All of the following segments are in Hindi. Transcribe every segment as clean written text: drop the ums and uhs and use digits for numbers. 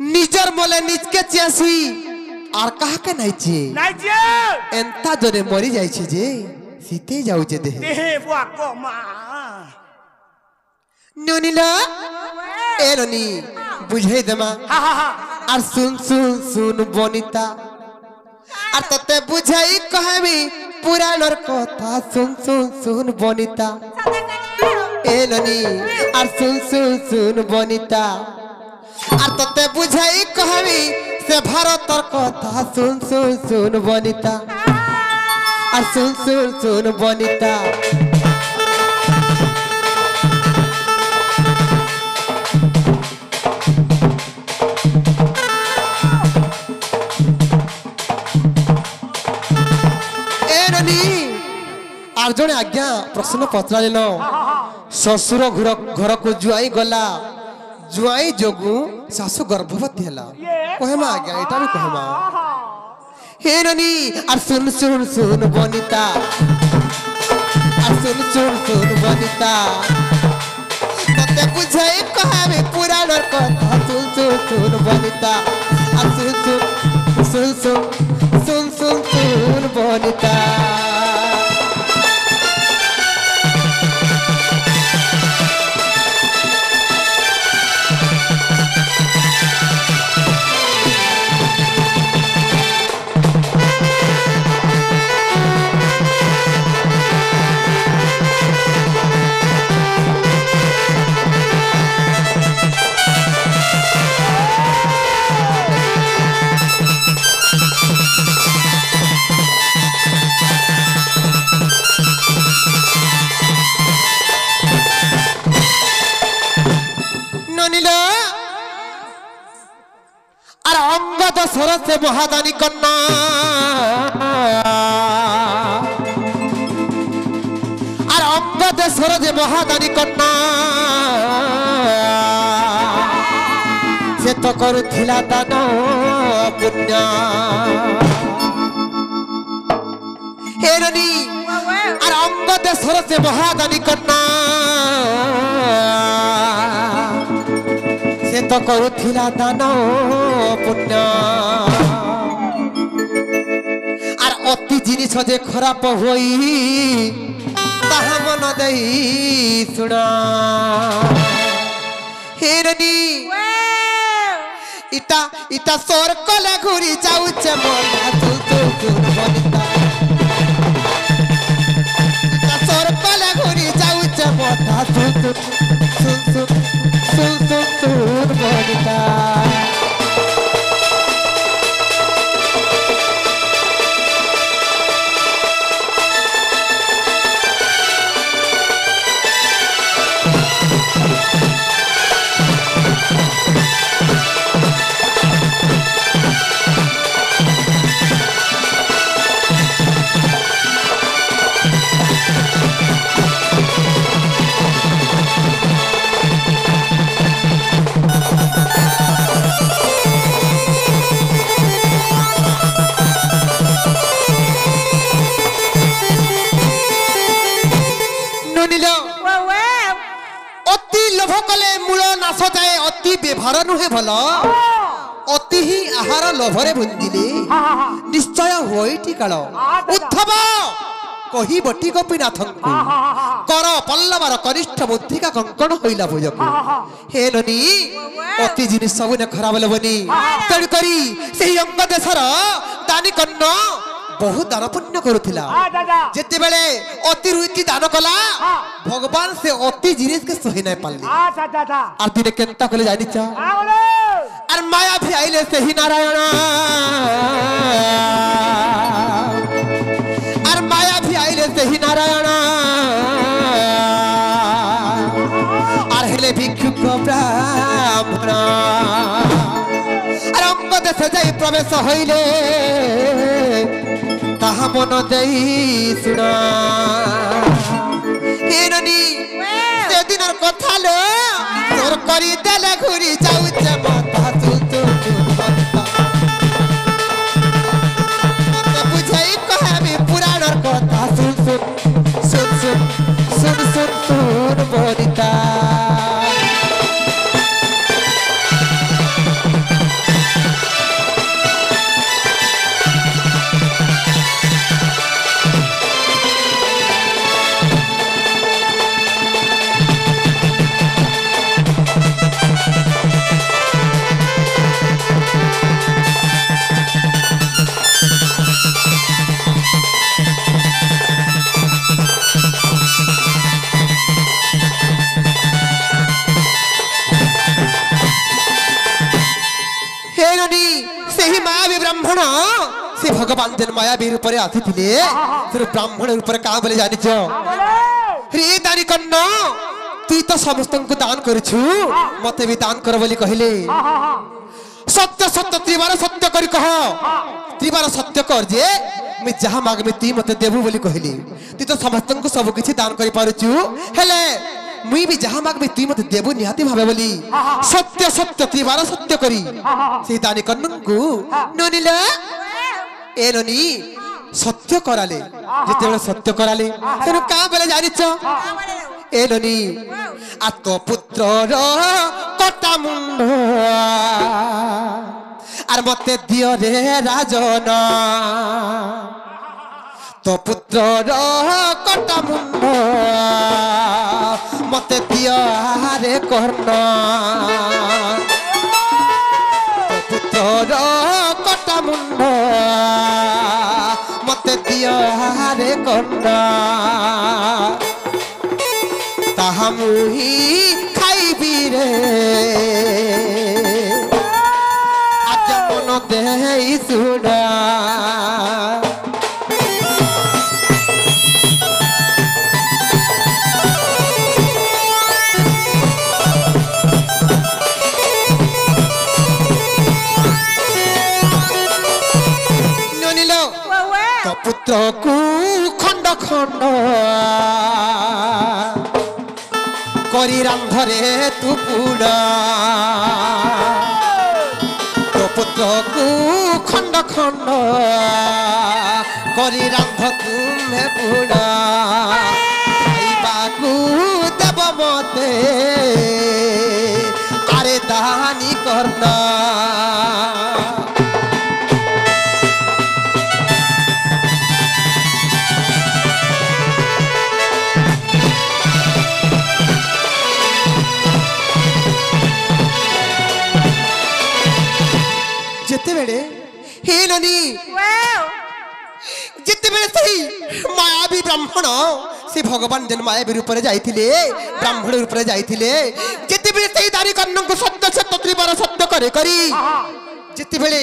निजर मोले निज के चियासी आर कहा के नहीं चे एंता जने मरी जाई छे जे सीते जाऊ जे देह बुआ को मा नुनीला ए ननी बुझे देमा आर सुन सुन सुन बनिता आर तते बुझाई कहबी पुराणर कथा सुन सुन सुन बनिता ए ननी आर सुन सुन सुन बनिता आर तते बुझाई कहबी से भारतर कथा सुन सुन सुन बनिता आर सुन सुन सुन बनिता आर जने आज्ञा प्रश्न पचरालेन ससुर घर को जुआई गला जुआई जोगु सासु गर्भवती हला कहमा आज्ञा एटा भी कहमा हे ननी आर सुन सुन सुन बनिता आर सुन सुन सुन बनिता तते बुझाई कहबे पुराणर कथा सुन सुन सुन बनिता आर सुन सुन सुन सुन सुन सुन सुन बनिता सरस से महादानी कन्ना और अंगद सरज महादानी कन्ना से तो करुथिला दान पुण्य हेरनी और अंगद सरस से महादानी कन्ना से तो करुथिला दान पुण्य आर अति जिनिस जे खराब होई ताहा मन देई सुना हेरनी इता इता सोर कले घुरी जाउचे मन तू तू तू बनिता इता सोर कले घुरी जाउचे मन तू तू सुन सुन सुन सुन सुन बनिता व्यवहार नुहे भल अति ही आहार लोभरे भुंदिले निश्चय होईटी काल उद्धव कही बटी गोपीनाथ कर पल्लवार कनिष्ठ बुद्धिका कंकण होइला भुजक हे ननी अति जिनिस सब ने खराब लबनी तड़ करी सेही अंग देशर दानी कन्न बहुत दान पुण्य करुथिला जेते बेले अति रुचि दान कला भगवान से अति जिनिस के सही नै पालली आर दिने केनता कले जानि चा आर माया भी आइले सेही नारायण आर माया भी आइले सेही नारायण आर हेले भिक्षुक ब्राह्मण आर अंग देश जाई प्रवेश होइले ताहा मन देई सुना हेरनी से दिनर कथा लो तोर करी देले घुरी जाउचे माथा तू तू बनिता मते बुझाई कहबी पुराणर कथा सुन सुन सुन सुन सुन सुन सुन बनिता ननी सही मायावी ब्राह्मण से भगवान जन मायावी रूप रे आथिथिले फिर ब्राह्मण रूप रे का बोले जानि छ रे दानी कन्न तू तो समस्त को दान करछु मते भी दान कर बोली कहले सत्य सत्य त्रिवार सत्य करी कह त्रिवार सत्य कर जे मैं जहां माग में ती मते देबू बोली कहली तू तो समस्त को सब किछि दान करि पारुछु हेले मुई भी जहां माग में ती मते देबू निहाती भाबे बोली सत्य सत्य त्रिवार सत्य करी से दानी कन्न को ननिला ए ननी सत्य कराले जते सत्य कराले तेनु का बोले जानि छ ए ननी आत पुत्रर कटा मुंड आर मते दियो रे राजन तो पुत्रर कटा मुंड मते दियो रे कर्ण तो पुत्रर कटा मुंड मते दियो रे कर्ण ताहा मुही खाइबी रे आज मन देहि सुना ननिलो तो पुत्र को खंड खंड करी रांधरे तू पुड़ा तो पुत्र को खंड खंड करी रांध तुम्हें पुड़ा खाइबा को देव मते अरे दानी करना हे ननी जिते बेले सही मायावी ब्राह्मण से भगवान जन मायावी रूप रे जाइथिले ब्राह्मण रूप रे जाइथिले जिते बेले सही दारी कन्न को सत्य सत्य त्रिवार सत्य करे करी जिते बेले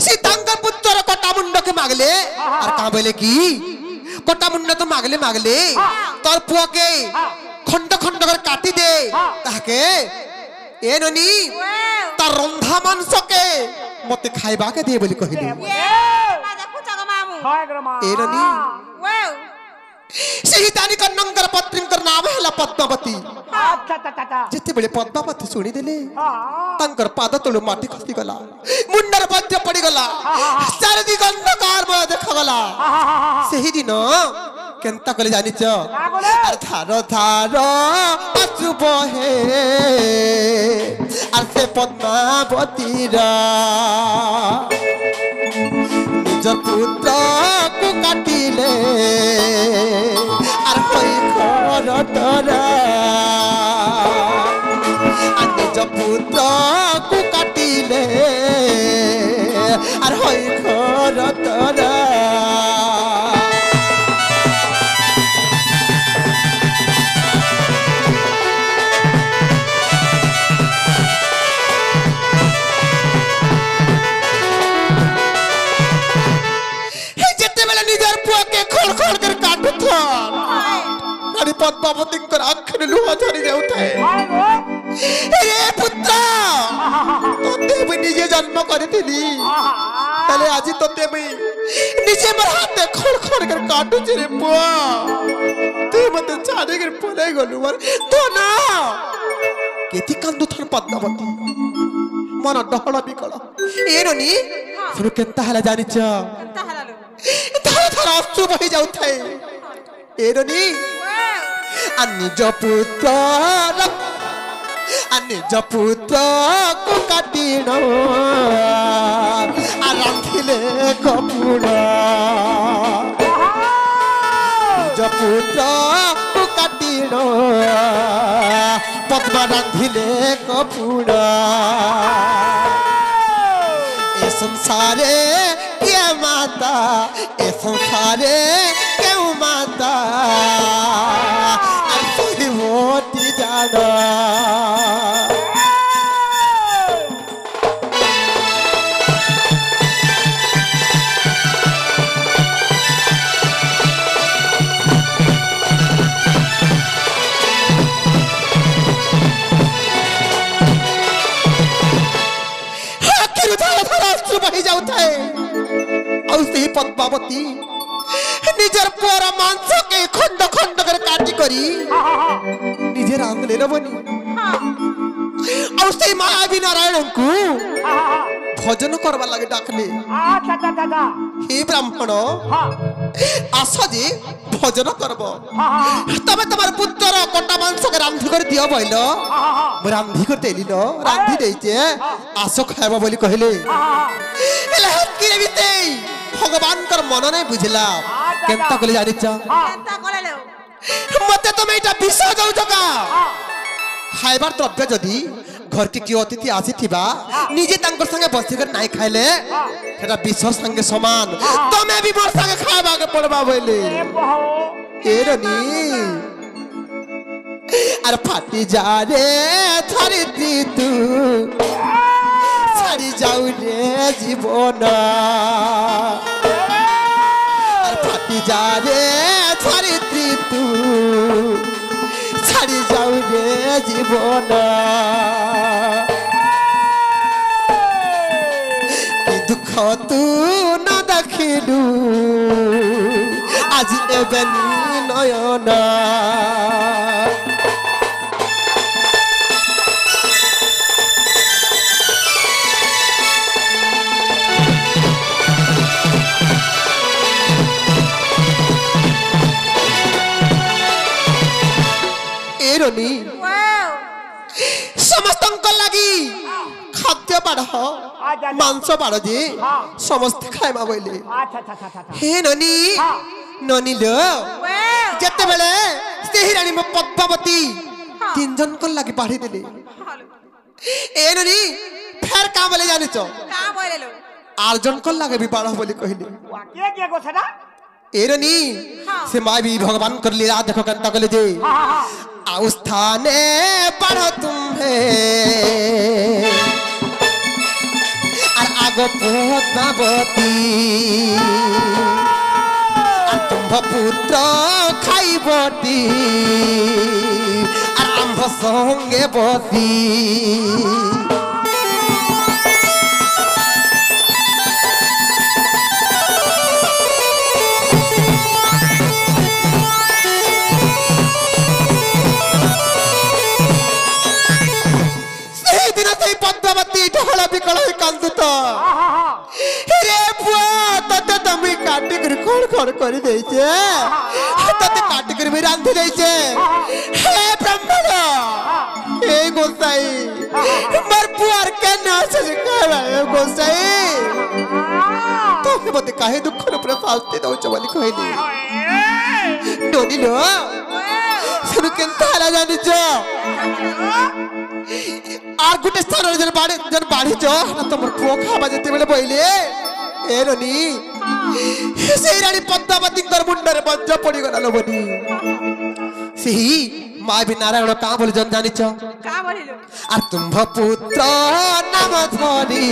से तांग पुत्र कटा मुंड के मागले और का बोले की कटा मुंड तो मागले मागले तोर पुआ के खंड खंड कर काटी दे ताके ए ननी ता रंधा मांस के मते खाइबा के दे बोली कहली ए ननी सही दानी कन्नंकर पत्नींकर नाम हैला पद्मावती जिते बेले पद्मावती सुनी देले तंकर पाद तळु माटी खसी गला मुंडर वज्र पड़ी गला चारि दिग अंधकार में देखा गला सही दिन केंता कले जानि छ अर थार थार अचु बहे अर से पद्मावती रा निज पुत्र को काटिले अर होई खरटरा निज पुत्र को काटिले अर होई खरटरा पद्मावती आखिर लुहा झरी जाउଥାଏ रे पुत्र तोते भी निजे जन्म करथिली तले आज तोते भी निजे मोर हाथे खड़ खड़ कर काटु रे पुआ तू मते छाड़ी कर पले गलु मार तो ना केति कांदु थन पद्मावती मन डहळ बिकळ ए ननी सुरु केंता हला जानि छ केंता हला लो थारा थारा अश्रु बहि जाउଥାଏ ए ननी निज पुत्र को काटिण राखिले कपुड़ निज पुत्र को काटिण पद्मा रांधिले कपुड़ ए संसारे के माता ए संसारे क्यों माता मोती जाना रही जाउଥାଏ ଆଉ ସେହି ପଦ୍ମାବତୀ ନିଜର ପୁଅର ମାଂସ କେ ଖଣ୍ଡ ଖଣ୍ଡ କରି କାଟି କରି ନିଜେ ରାନ୍ଧିଲେ ନବନି ଆଉ ସେହି ମାୟାବୀ ନାରାୟଣଙ୍କୁ ଭଜନ କରବା ଲାଗି ଡାକଲେ हे ब्राह्मण आस जे भोजन करब तबे तुम्हार पुत्र कटा मांस के रांधि कर दियो बोइल रांधि कर देली न रांधि देइचे आस खायबा बोली कहले एला हकिरे बिते भगवान कर मन नै बुझला केनता कले जानि छ केनता कलेलो मते तुम एटा विष जाउ जका खाइबार द्रव्य जदी घर के कियो अतिथि आसी थिबा निजे तांकर संगे बसी कर नाइ खाइले सेटा विष संगे समान तमे भी मोर संगे खाइबा के पड़बा बोले ए रनी अरे फाटी जा रे धरती तू छाड़ी जाऊ रे जीवन अरे फाटी जा रे धरती तू छाड़ी जाऊ रे जीवन कि दुख तू न देखिलु आज एबेनी नयन एरोनी समस्त लगी खाद्य बाढ़ मांस बाढ़ जे समस्त खाइमा बोले हे ननी ननी लो जते बेले सेही रानी म पद्मावती तीन जन को लगी बाढ़ी देले ए ननी फेर का बोले जानि छ का बोले लो आर जन को लगे भी बाढ़ बोली कहले के गो छडा ए ननी से माय भी भगवान कर लीला देखो कंता कले जे आस्थाने पढ़ो तुम्हें और आगो पद्मावती तुम पुत्र खाइबती और आम्भ संगे बती पद्मावती ढोला बिकल कांदुत रे बुआ तते तमी काटी कर खोड़ खोड़ कर देछे तते काटी कर भी रांधि देछे हे ब्राह्मण हे गोसाई मर बुआर के नाच सिखावा हे गोसाई तो मते काहे दुख न प्रसादते दउछ बोली कहली डोनी लो सुन केनता ला जानि छ आर गुटे स्थान जन बाढ़ी छ तमर पुओ खाबा जते बेले बइले ए रनी से रानी पद्मावती कर मुंडरे बज्ज पड़ी गला बनी सेही माय भी नारायण का बोले जन जानि छ का बोलिलो आर तुम पुत्र नाम धरी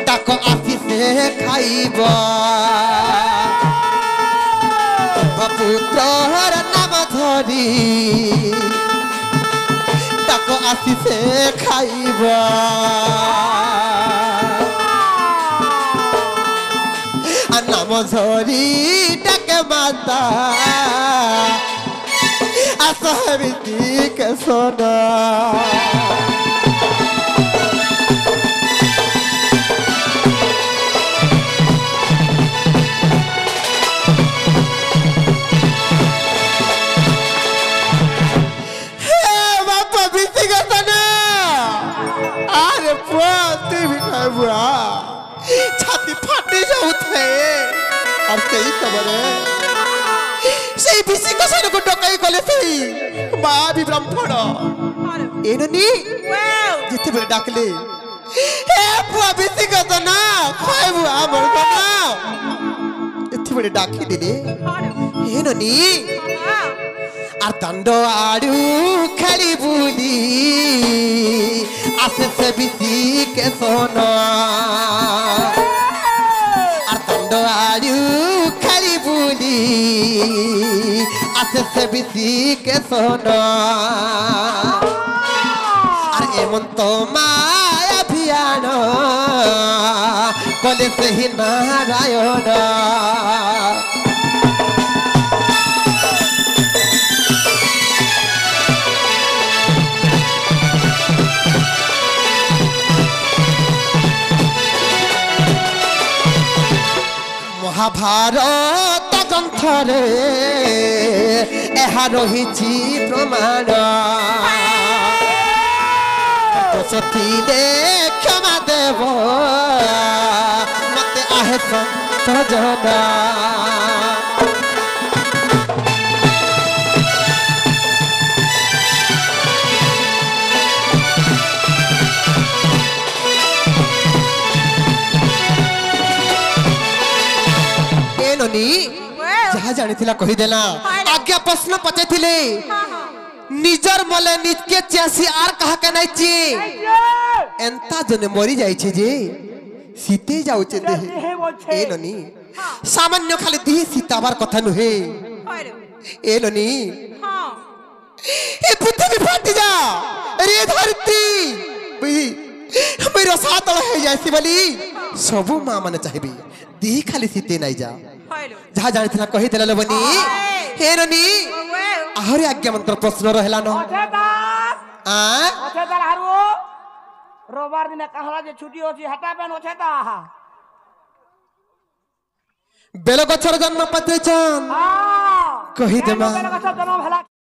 ताको आसी से खाइबा पुत्र नाम धरी ताको आसी से खाइबा नाम धरी डाके माता आसहबिती के सोना छाती फाटी जाउथे और सही खबरे सही बिसी को सर को डकाई कले सही बा भी ब्राह्मण एननी जिते बेले डाकले ए बुआ बिसी को तो ना खाए बुआ मोर को ना इते बेले डाकी दिले एननी আর দণ্ড আড়ু খেলি বুলি আসে সে বিসি কে সোনা আর দণ্ড আড়ু খেলি বুলি আসে সে বিসি কে সোনা আর এমন তো মায়া ভি कल्याण कले से ही नारायण महाभारत ग्रंथरे रही प्रमाण सती क्षमा देव मत आहे सजना जहा जानी कहीदेला आज्ञा प्रश्न पचाइले निजर मले निजके चासी आर कहा के नहीं ची एंता जने मरी जाई छी जे सीते जाउचे देह ए ननी सामान्य खाली देह सीताबार कथा नुहे ए ननी ए पृथ्वी फाटी जा रे धरती मेरो सातळ हे जासी बली सबु मां माने चाहिबी देह खाली सीते नहीं जा जहा जानी कही देला बनी हे ननी आहरी आज्ञा मंत्र प्रश्न रहला न ओछेदार हारू रोबार दिन कहला जे छुट्टी होची हटा पेन ओछेदा बेल गछर जन्म पत्रे चन कही देमा बेल गछर जन्म भला